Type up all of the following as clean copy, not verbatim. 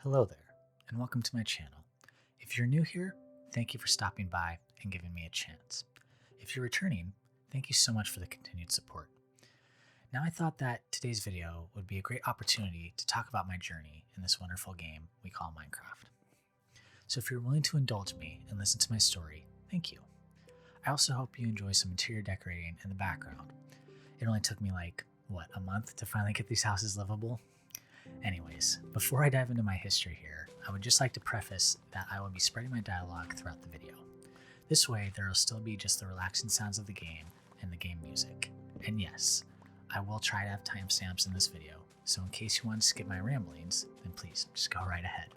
Hello there, and welcome to my channel. If you're new here, thank you for stopping by and giving me a chance. If you're returning, thank you so much for the continued support. Now I thought that today's video would be a great opportunity to talk about my journey in this wonderful game we call Minecraft. So if you're willing to indulge me and listen to my story, thank you. I also hope you enjoy some interior decorating in the background. It only took me a month to finally get these houses livable? Anyways, before I dive into my history here, I would just like to preface that I will be spreading my dialogue throughout the video. This way, there will still be just the relaxing sounds of the game and the game music. And yes, I will try to have timestamps in this video, so in case you want to skip my ramblings, then please just go right ahead.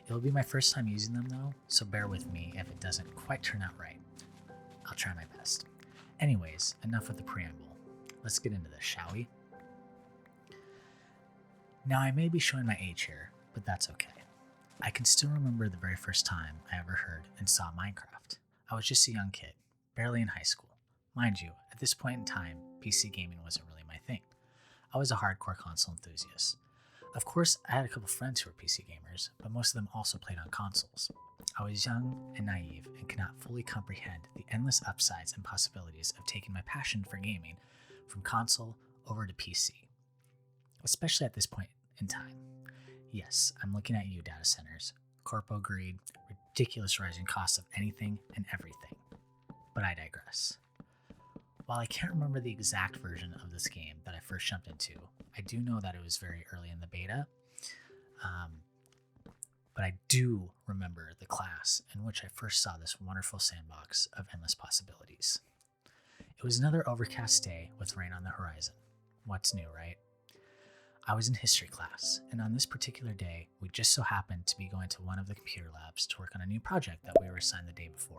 It will be my first time using them though, so bear with me if it doesn't quite turn out right. I'll try my best. Anyways, enough with the preamble. Let's get into this, shall we? Now I may be showing my age here, but that's okay. I can still remember the very first time I ever heard and saw Minecraft. I was just a young kid, barely in high school. Mind you, at this point in time, PC gaming wasn't really my thing. I was a hardcore console enthusiast. Of course, I had a couple friends who were PC gamers, but most of them also played on consoles. I was young and naive and could not fully comprehend the endless upsides and possibilities of taking my passion for gaming from console over to PC. Especially at this point in time. Yes, I'm looking at you, data centers, corpo greed, ridiculous rising costs of anything and everything. But I digress. While I can't remember the exact version of this game that I first jumped into, I do know that it was very early in the beta, but I do remember the class in which I first saw this wonderful sandbox of endless possibilities. It was another overcast day with rain on the horizon. What's new, right? I was in history class, and on this particular day, we just so happened to be going to one of the computer labs to work on a new project that we were assigned the day before.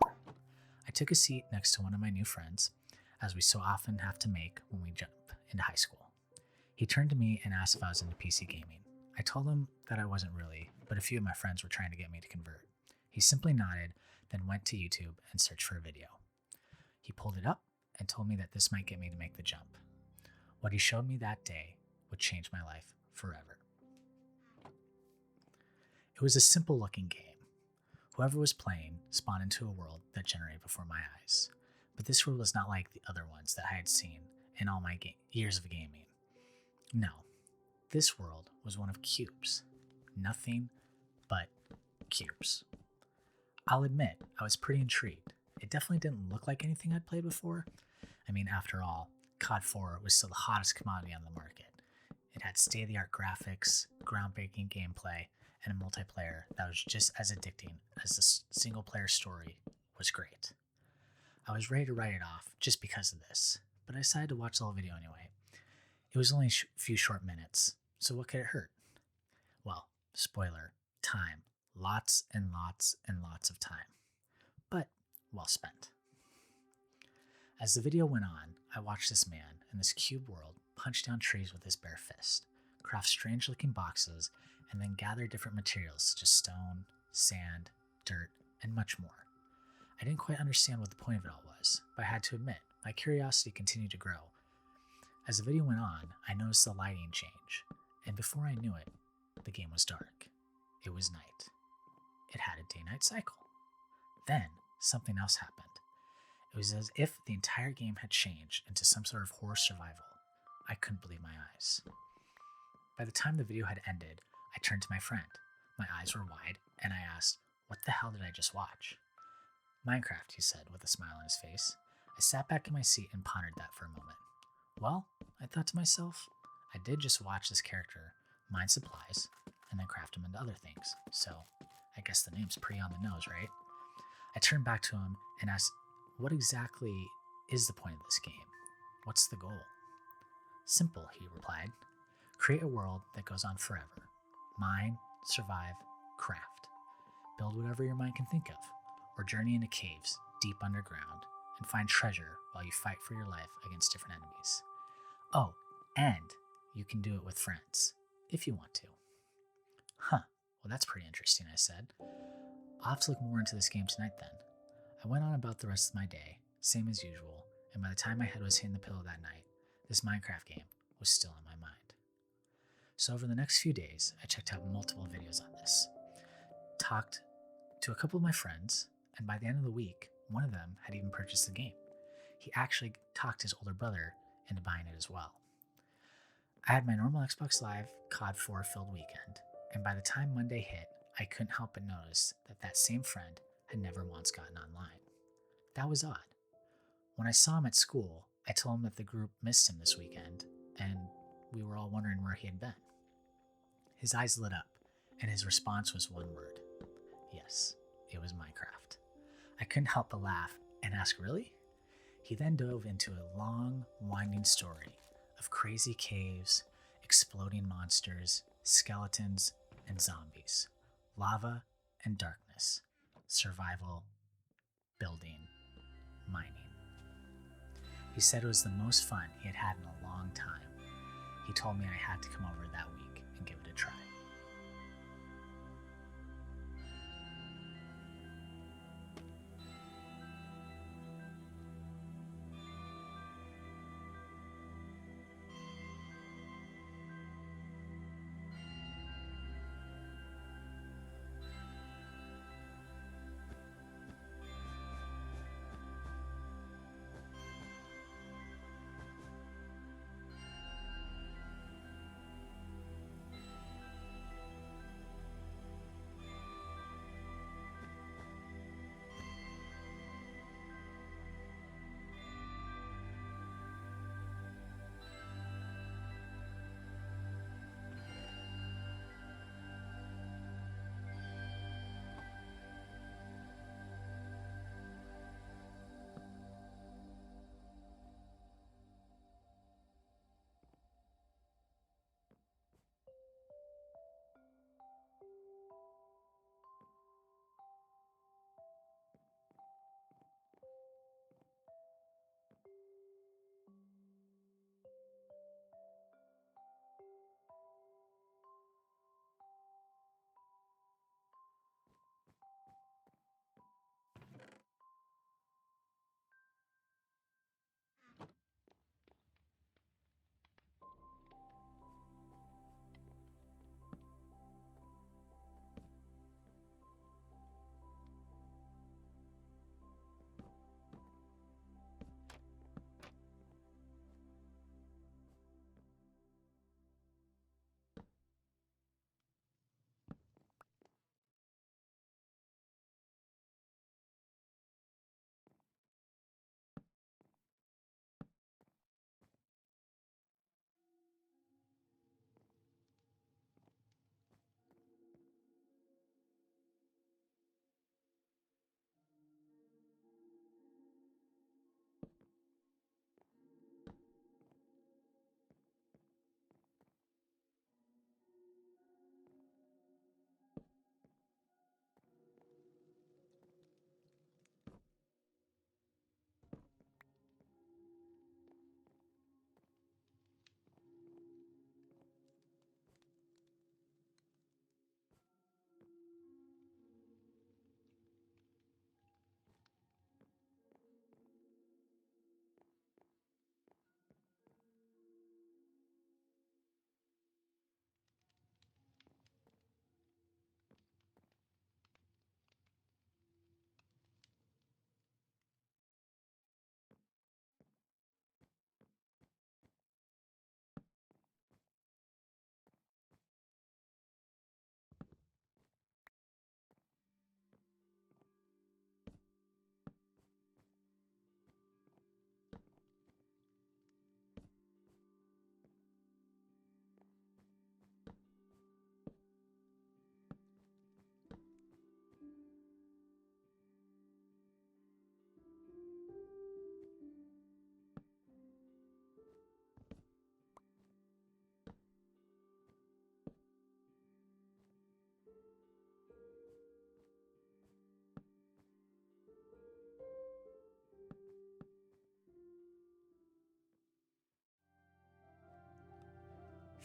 I took a seat next to one of my new friends, as we so often have to make when we jump into high school. He turned to me and asked if I was into PC gaming. I told him that I wasn't really, but a few of my friends were trying to get me to convert. He simply nodded, then went to YouTube and searched for a video. He pulled it up and told me that this might get me to make the jump. What he showed me that day would change my life forever. It was a simple looking game. Whoever was playing spawned into a world that generated before my eyes. But this world was not like the other ones that I had seen in all my years of gaming. No, this world was one of cubes. Nothing but cubes. I'll admit, I was pretty intrigued. It definitely didn't look like anything I'd played before. I mean, after all, COD 4 was still the hottest commodity on the market. It had state-of-the-art graphics, groundbreaking gameplay, and a multiplayer that was just as addicting as the single-player story was great. I was ready to write it off just because of this, but I decided to watch the whole video anyway. It was only a few short minutes, so what could it hurt? Well, spoiler, time. Lots and lots and lots of time. But well spent. As the video went on, I watched this man in this cube world punch down trees with his bare fist, craft strange-looking boxes, and then gather different materials such as stone, sand, dirt, and much more. I didn't quite understand what the point of it all was, but I had to admit, my curiosity continued to grow. As the video went on, I noticed the lighting change, and before I knew it, the game was dark. It was night. It had a day-night cycle. Then, something else happened. It was as if the entire game had changed into some sort of horror survival. I couldn't believe my eyes. By the time the video had ended, I turned to my friend. My eyes were wide, and I asked, "What the hell did I just watch?" "Minecraft," he said with a smile on his face. I sat back in my seat and pondered that for a moment. Well, I thought to myself, I did just watch this character, mine supplies, and then craft them into other things. So I guess the name's pretty on the nose, right? I turned back to him and asked, what exactly is the point of this game? What's the goal? Simple, he replied. Create a world that goes on forever. Mine, survive, craft. Build whatever your mind can think of, or journey into caves deep underground and find treasure while you fight for your life against different enemies. Oh, and you can do it with friends, if you want to. Huh, well that's pretty interesting, I said. I'll have to look more into this game tonight then. I went on about the rest of my day, same as usual, and by the time my head was hitting the pillow that night, this Minecraft game was still on my mind. So over the next few days, I checked out multiple videos on this, talked to a couple of my friends, and by the end of the week, one of them had even purchased the game. He actually talked his older brother into buying it as well. I had my normal Xbox Live COD 4 filled weekend, and by the time Monday hit, I couldn't help but notice that that same friend had never once gotten online. That was odd. When I saw him at school, I told him that the group missed him this weekend, and we were all wondering where he had been. His eyes lit up, and his response was one word. Yes, it was Minecraft. I couldn't help but laugh and ask, really? He then dove into a long, winding story of crazy caves, exploding monsters, skeletons, and zombies, lava and darkness, survival, building, mining. He said it was the most fun he had had in a long time. He told me I had to come over that week and give it a try.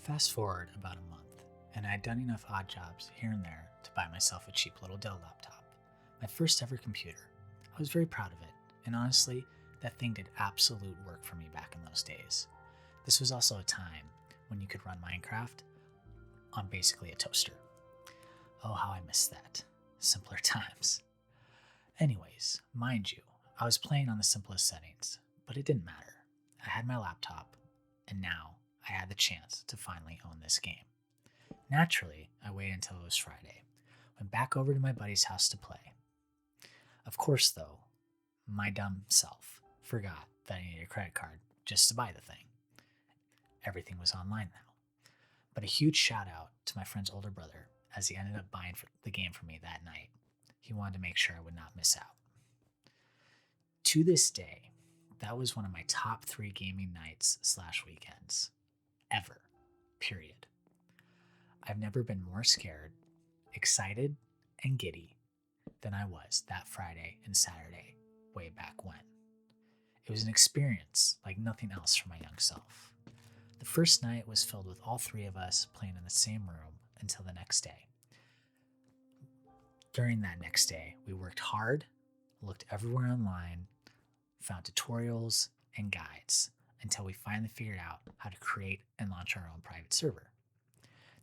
Fast forward about a month, and I had done enough odd jobs here and there to buy myself a cheap little Dell laptop, my first ever computer. I was very proud of it, and honestly, that thing did absolute work for me back in those days. This was also a time when you could run Minecraft on basically a toaster. Oh, how I miss that. Simpler times. Anyways, mind you, I was playing on the simplest settings, but it didn't matter. I had my laptop, and now I had the chance to finally own this game. Naturally, I waited until it was Friday, went back over to my buddy's house to play. Of course, though, my dumb self forgot that I needed a credit card just to buy the thing. Everything was online now. But a huge shout out to my friend's older brother, as he ended up buying the game for me that night. He wanted to make sure I would not miss out. To this day, that was one of my top 3 gaming nights / weekends ever, period. I've never been more scared, excited, and giddy than I was that Friday and Saturday way back when. It was an experience like nothing else for my young self. The first night was filled with all 3 of us playing in the same room until the next day. During that next day, we worked hard, looked everywhere online, found tutorials and guides until we finally figured out how to create and launch our own private server.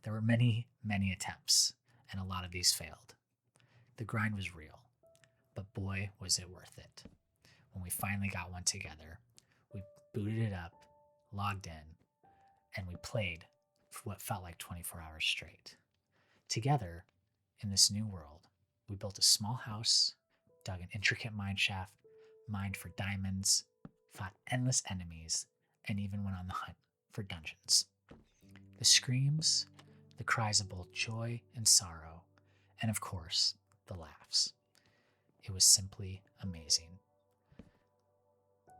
There were many, many attempts, and a lot of these failed. The grind was real, but boy, was it worth it. When we finally got one together, we booted it up, logged in, and we played for what felt like 24 hours straight. Together, in this new world, we built a small house, dug an intricate mine shaft, mined for diamonds, fought endless enemies, and even went on the hunt for dungeons. The screams, the cries of both joy and sorrow, and of course, the laughs. It was simply amazing.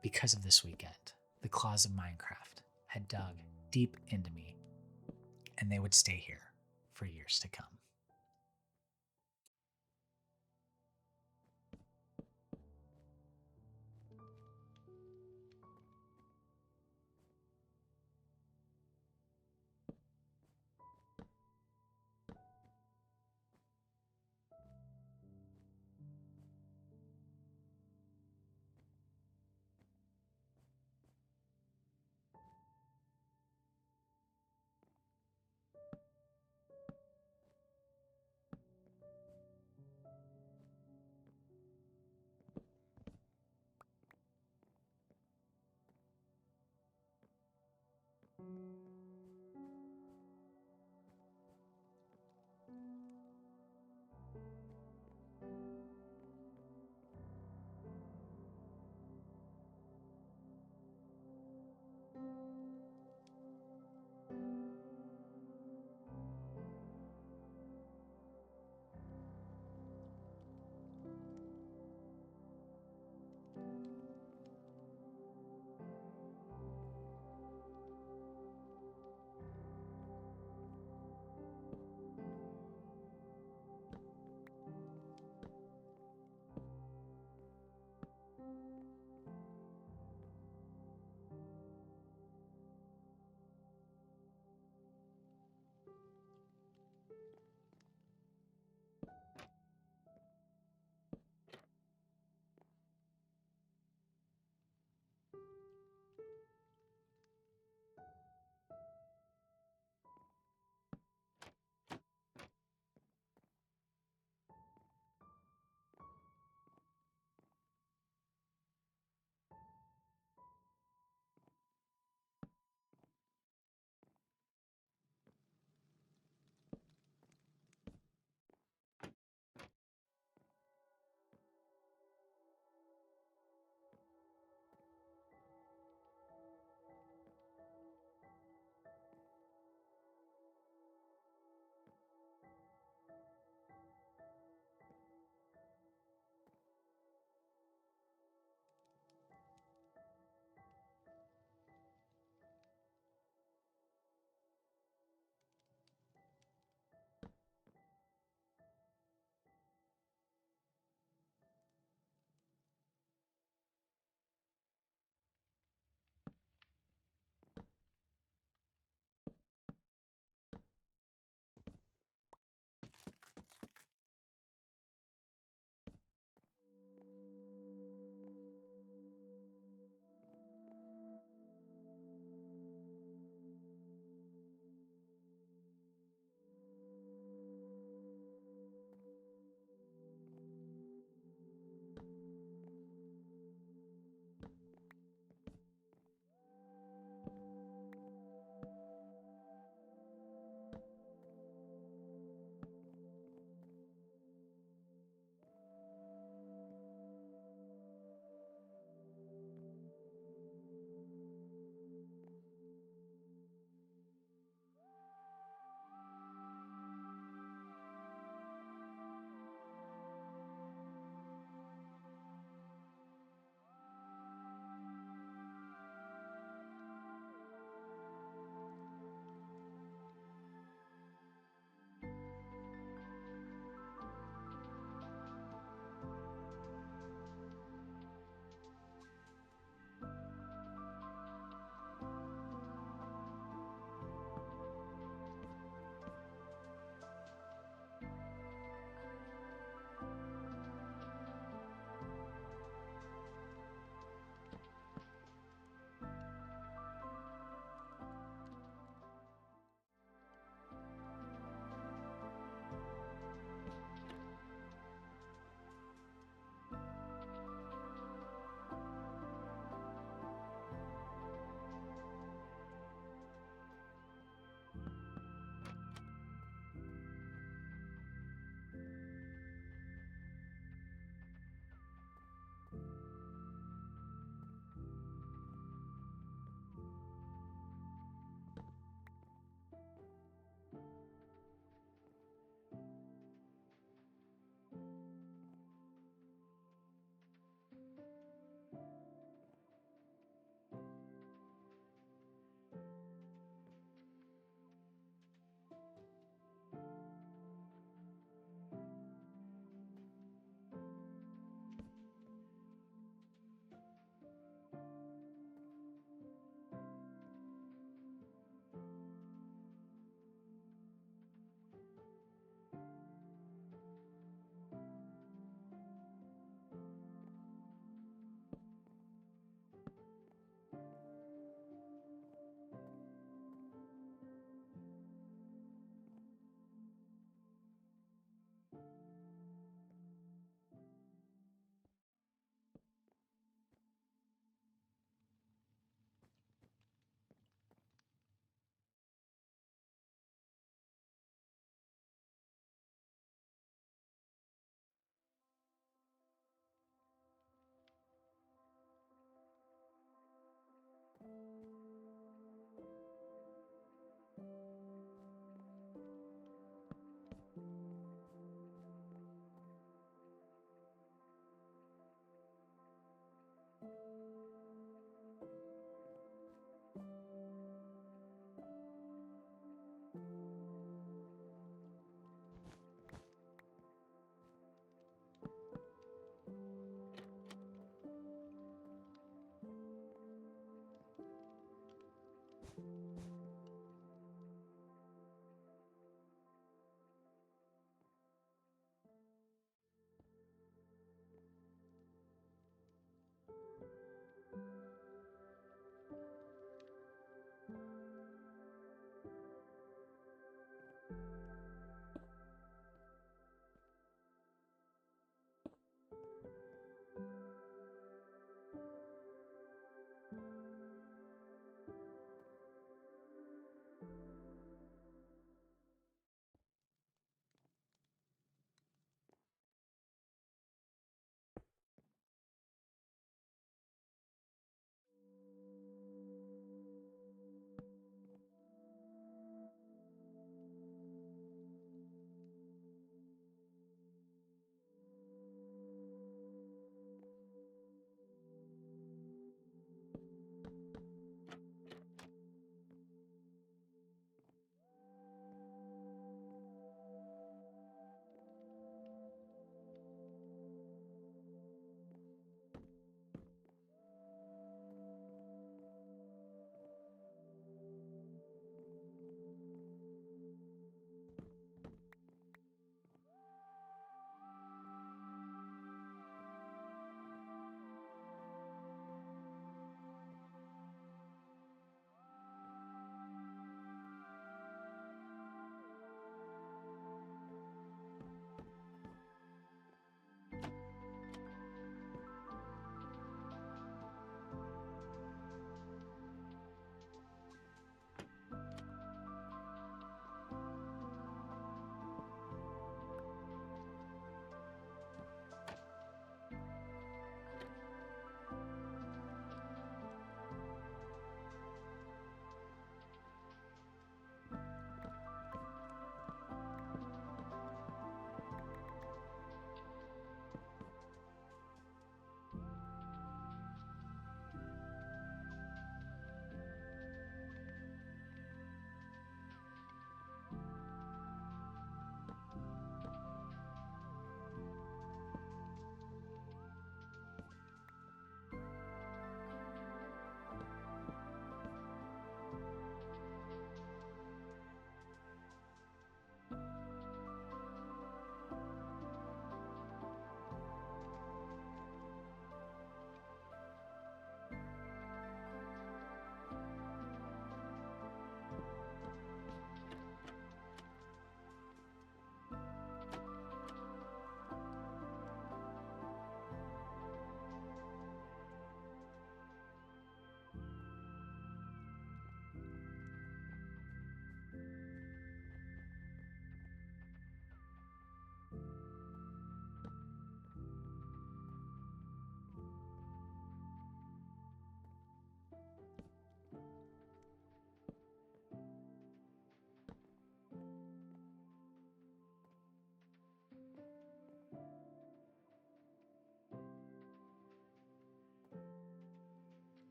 Because of this weekend, the claws of Minecraft had dug deep into me, and they would stay here for years to come.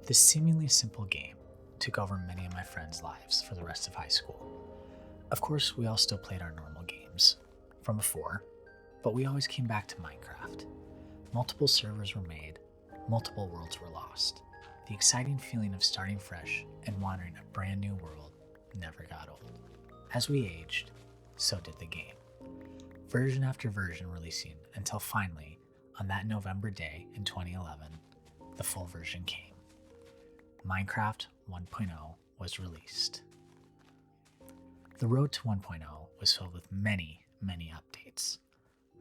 This seemingly simple game took over many of my friends' lives for the rest of high school. Of course, we all still played our normal games from before, but we always came back to Minecraft. Multiple servers were made, multiple worlds were lost. The exciting feeling of starting fresh and wandering a brand new world never got old. As we aged, so did the game. Version after version releasing until finally, on that November day in 2011, the full version came. Minecraft 1.0 was released. The road to 1.0 was filled with many, many updates.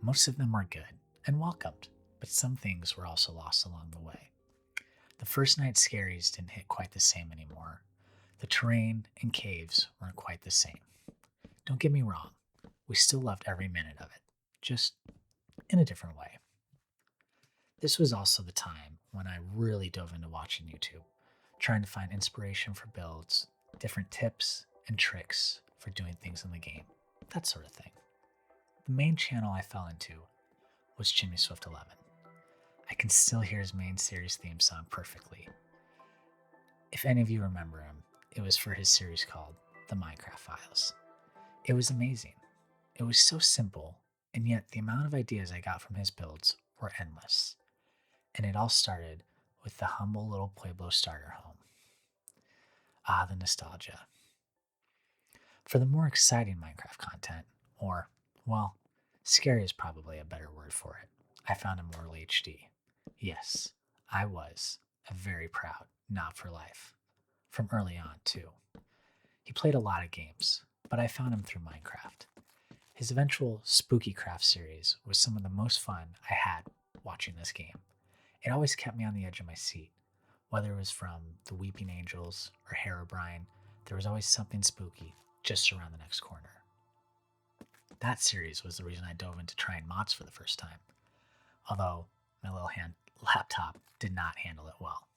Most of them were good and welcomed, but some things were also lost along the way. The first night scaries didn't hit quite the same anymore. The terrain and caves weren't quite the same. Don't get me wrong, we still loved every minute of it, just in a different way. This was also the time when I really dove into watching YouTube, trying to find inspiration for builds, different tips and tricks for doing things in the game, that sort of thing. The main channel I fell into was Jimmy Swift 11. I can still hear his main series theme song perfectly. If any of you remember him, it was for his series called The Minecraft Files. It was amazing. It was so simple, and yet the amount of ideas I got from his builds were endless. And it all started with the humble little Pueblo starter home. Ah, the nostalgia. For the more exciting Minecraft content, or, well, scary is probably a better word for it, I found Immortal HD. Yes, I was a very proud Not for Life. From early on, too. He played a lot of games, but I found him through Minecraft. His eventual Spooky Craft series was some of the most fun I had watching this game. It always kept me on the edge of my seat. Whether it was from the Weeping Angels or Herobrine, there was always something spooky just around the next corner. That series was the reason I dove into trying mods for the first time, although my little laptop did not handle it well.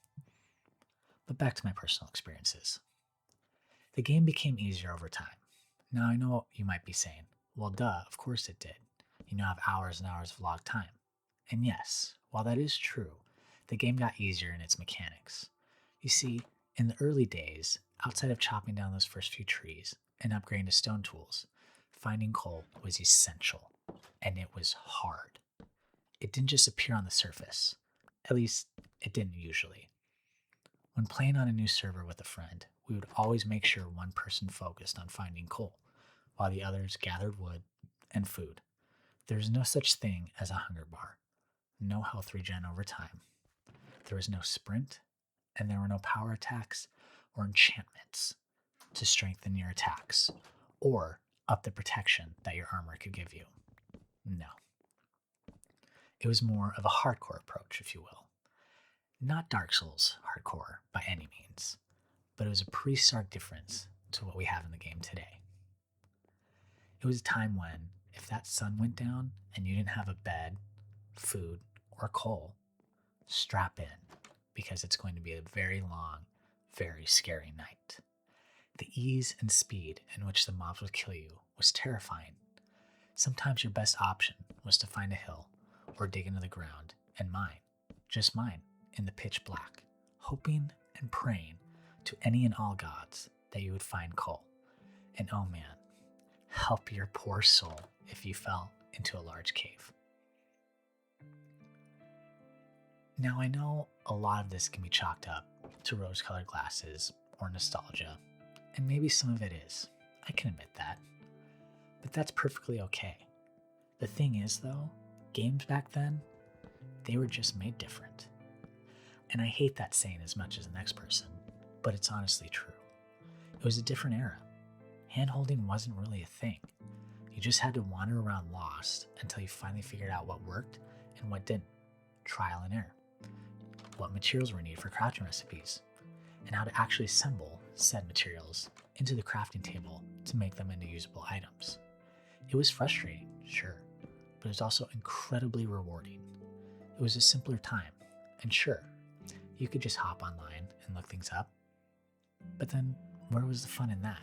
But back to my personal experiences. The game became easier over time. Now I know you might be saying, well duh, of course it did. You now have hours and hours of log time. And yes, while that is true, the game got easier in its mechanics. You see, in the early days, outside of chopping down those first few trees and upgrading to stone tools, finding coal was essential, and it was hard. It didn't just appear on the surface. At least, it didn't usually. When playing on a new server with a friend, we would always make sure one person focused on finding coal, while the others gathered wood and food. There is no such thing as a hunger bar, no health regen over time. There was no sprint, and there were no power attacks or enchantments to strengthen your attacks or up the protection that your armor could give you. No. It was more of a hardcore approach, if you will. Not Dark Souls hardcore by any means, but it was a pretty stark difference to what we have in the game today. It was a time when, if that sun went down and you didn't have a bed, food, or coal, strap in, because it's going to be a very long, very scary night. The ease and speed in which the mobs would kill you was terrifying. Sometimes your best option was to find a hill or dig into the ground and mine, just mine, in the pitch black, hoping and praying to any and all gods that you would find coal. And oh man, help your poor soul if you fell into a large cave. Now I know a lot of this can be chalked up to rose-colored glasses or nostalgia, and maybe some of it is. I can admit that. But that's perfectly okay. The thing is though, games back then, they were just made different. And I hate that saying as much as the next person, but it's honestly true. It was a different era. Hand-holding wasn't really a thing. You just had to wander around lost until you finally figured out what worked and what didn't. Trial and error. What materials were needed for crafting recipes, and how to actually assemble said materials into the crafting table to make them into usable items. It was frustrating, sure, but it was also incredibly rewarding. It was a simpler time, and sure, you could just hop online and look things up, but then where was the fun in that?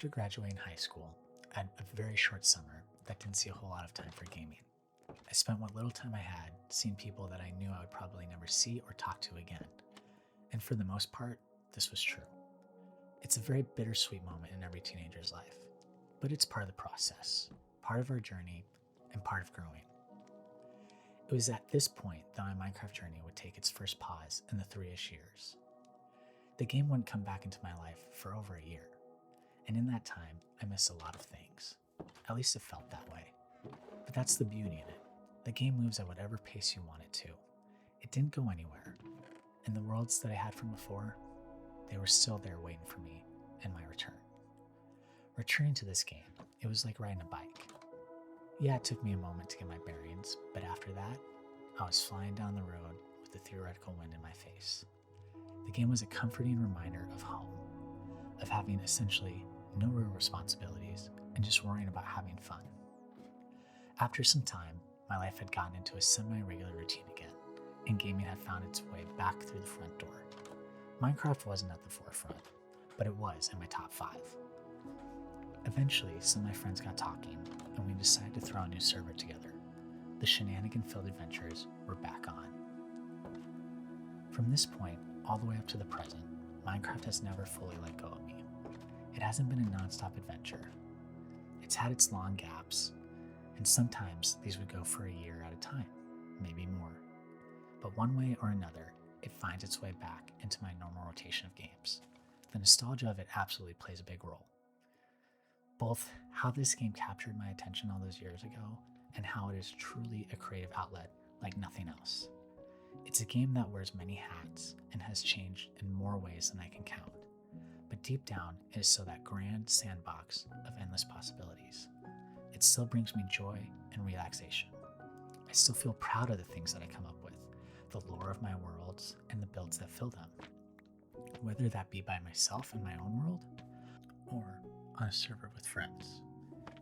After graduating high school, I had a very short summer that didn't see a whole lot of time for gaming. I spent what little time I had seeing people that I knew I would probably never see or talk to again. And for the most part, this was true. It's a very bittersweet moment in every teenager's life, but it's part of the process, part of our journey, and part of growing. It was at this point that my Minecraft journey would take its first pause in the 3-ish years. The game wouldn't come back into my life for over a year, and in that time, I missed a lot of things. At least it felt that way. But that's the beauty in it. The game moves at whatever pace you want it to. It didn't go anywhere, and the worlds that I had from before, they were still there waiting for me and my return. Returning to this game, it was like riding a bike. Yeah, it took me a moment to get my bearings, but after that, I was flying down the road with the theoretical wind in my face. The game was a comforting reminder of home, of having essentially no real responsibilities and just worrying about having fun. After some time, my life had gotten into a semi-regular routine again, and gaming had found its way back through the front door. Minecraft wasn't at the forefront, but it was in my top 5. Eventually, some of my friends got talking, and we decided to throw a new server together. The shenanigan-filled adventures were back on. From this point, all the way up to the present, Minecraft has never fully let go of me. It hasn't been a non-stop adventure. It's had its long gaps, and sometimes these would go for a year at a time, maybe more. But one way or another, it finds its way back into my normal rotation of games. The nostalgia of it absolutely plays a big role. Both how this game captured my attention all those years ago and how it is truly a creative outlet like nothing else. It's a game that wears many hats and has changed in more ways than I can count. But deep down, it is still that grand sandbox of endless possibilities. It still brings me joy and relaxation. I still feel proud of the things that I come up with, the lore of my worlds and the builds that fill them. Whether that be by myself in my own world, or on a server with friends.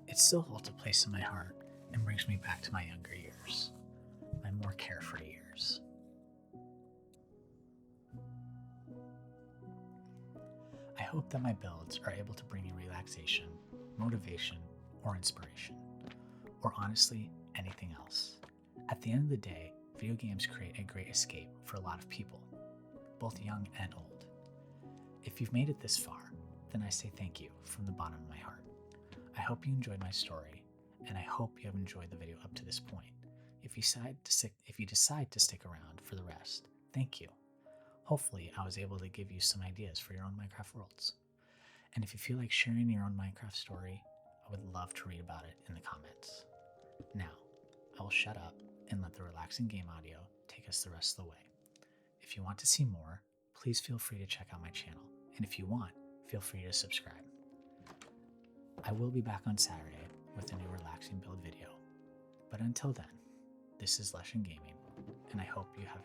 It still holds a place in my heart and brings me back to my younger years, my more carefree years. I hope that my builds are able to bring you relaxation, motivation, or inspiration, or honestly, anything else. At the end of the day, video games create a great escape for a lot of people, both young and old. If you've made it this far, then I say thank you from the bottom of my heart. I hope you enjoyed my story, and I hope you have enjoyed the video up to this point. If you decide to stick around for the rest, thank you. Hopefully, I was able to give you some ideas for your own Minecraft worlds. And if you feel like sharing your own Minecraft story, I would love to read about it in the comments. Now, I will shut up and let the relaxing game audio take us the rest of the way. If you want to see more, please feel free to check out my channel, and if you want, feel free to subscribe. I will be back on Saturday with a new relaxing build video, but until then, this is Leshen Gaming, and I hope you have